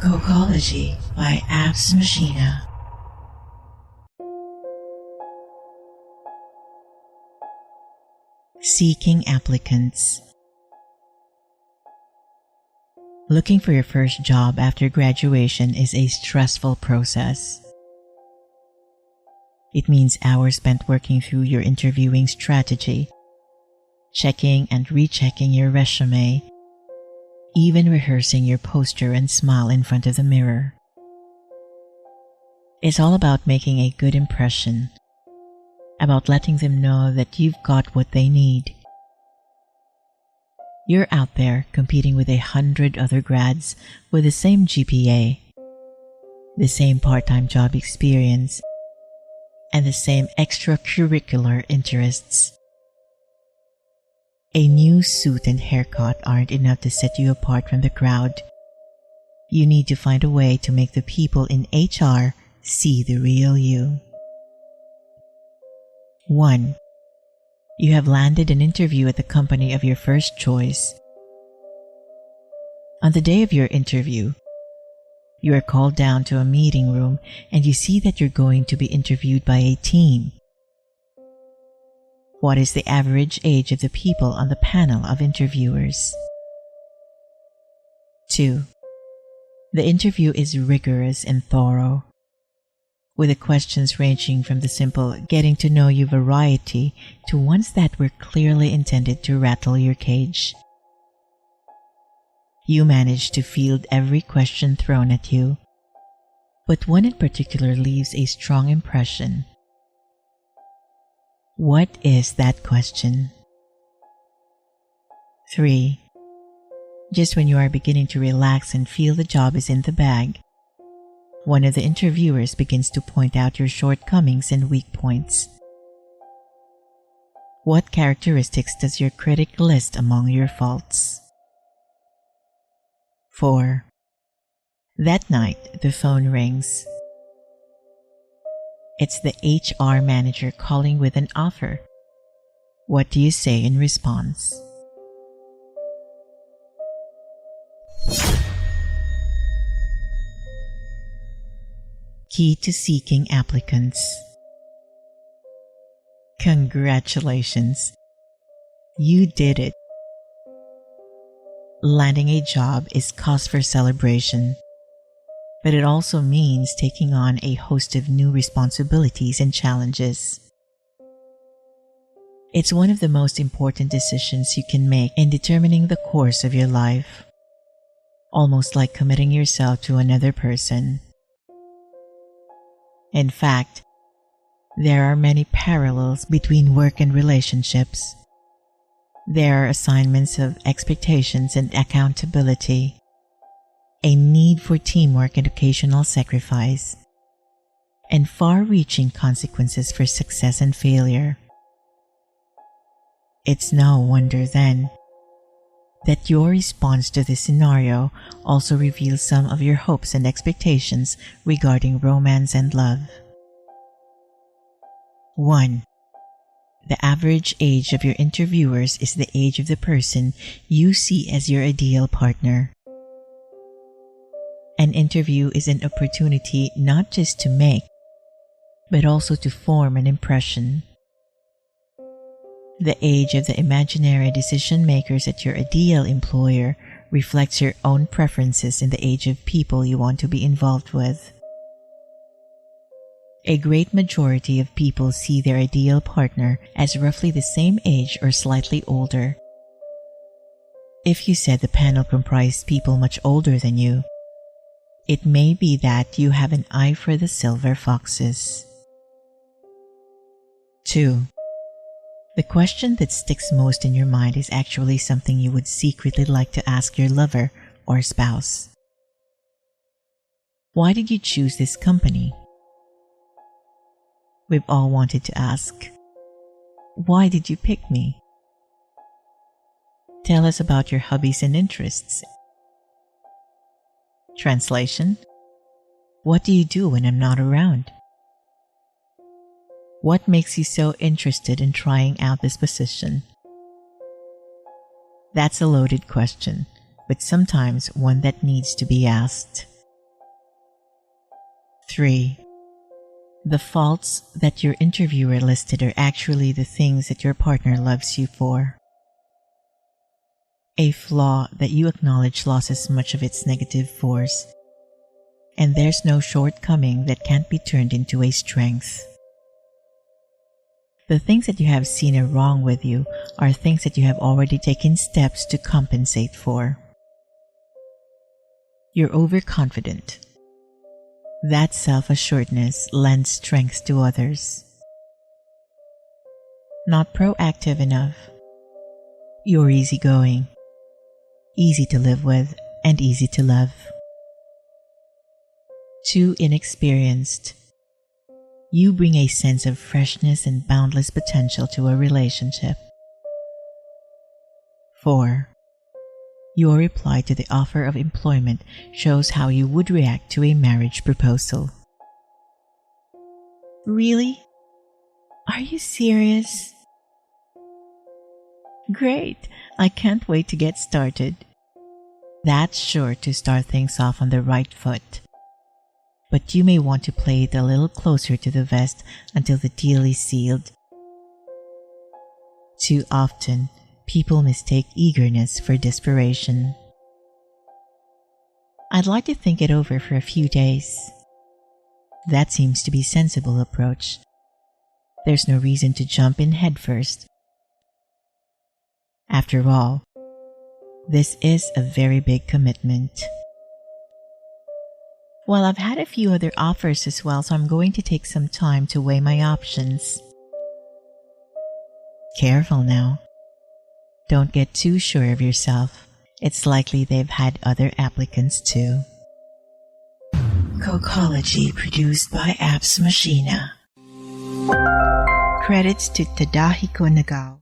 Cocology by Machina. Seeking applicants. Looking for your first job after graduation is a stressful process. It means hours spent working through your interviewing strategy, checking and rechecking your resume, even rehearsing your posture and smile in front of the mirror. It's all about making a good impression, about letting them know that you've got what they need. You're out there competing with 100 other grads with the same GPA, the same part-time job experience, and the same extracurricular interests. A new suit and haircut aren't enough to set you apart from the crowd. You need to find a way to make the people in HR see the real you. 1. You have landed an interview at the company of your first choice. On the day of your interview, you are called down to a meeting room and you see that you're going to be interviewed by a team. What is the average age of the people on the panel of interviewers? 2. The interview is rigorous and thorough, with the questions ranging from the simple getting to know you variety to ones that were clearly intended to rattle your cage. You manage to field every question thrown at you, but one in particular leaves a strong impression. What is that question? 3. Just when you are beginning to relax and feel the job is in the bag, one of the interviewers begins to point out your shortcomings and weak points. What characteristics does your critic list among your faults? 4. That night, the phone rings. It's the HR manager calling with an offer. What do you say in response? Key to seeking applicants. Congratulations! You did it! Landing a job is cause for celebration, but it also means taking on a host of new responsibilities and challenges. It's one of the most important decisions you can make in determining the course of your life, almost like committing yourself to another person. In fact, there are many parallels between work and relationships. There are assignments of expectations and accountability, a need for teamwork and occasional sacrifice, and far-reaching consequences for success and failure. It's no wonder, then, that your response to this scenario also reveals some of your hopes and expectations regarding romance and love. 1. The average age of your interviewers is the age of the person you see as your ideal partner. An interview is an opportunity not just to make, but also to form an impression. The age of the imaginary decision makers at your ideal employer reflects your own preferences in the age of people you want to be involved with. A great majority of people see their ideal partner as roughly the same age or slightly older. If you said the panel comprised people much older than you, it may be that you have an eye for the silver foxes. 2. The question that sticks most in your mind is actually something you would secretly like to ask your lover or spouse. Why did you choose this company? We've all wanted to ask, why did you pick me? Tell us about your hobbies and interests. Translation: what do you do when I'm not around? What makes you so interested in trying out this position? That's a loaded question, but sometimes one that needs to be asked. 3. The faults that your interviewer listed are actually the things that your partner loves you for. A flaw that you acknowledge loses much of its negative force, and there's no shortcoming that can't be turned into a strength. The things that you have seen are wrong with you are things that you have already taken steps to compensate for. You're overconfident. That self-assuredness lends strength to others. Not proactive enough. You're easygoing, easy to live with, and easy to love. Too inexperienced. You bring a sense of freshness and boundless potential to a relationship. 4. Your reply to the offer of employment shows how you would react to a marriage proposal. Really? Are you serious? Great! I can't wait to get started. That's sure to start things off on the right foot. But you may want to play it a little closer to the vest until the deal is sealed. Too often, people mistake eagerness for desperation. I'd like to think it over for a few days. That seems to be a sensible approach. There's no reason to jump in headfirst. After all, this is a very big commitment. Well, I've had a few other offers as well, so I'm going to take some time to weigh my options. Careful now. Don't get too sure of yourself. It's likely they've had other applicants too. Cocology produced by Machina. Credits to Tadahiko Nagao.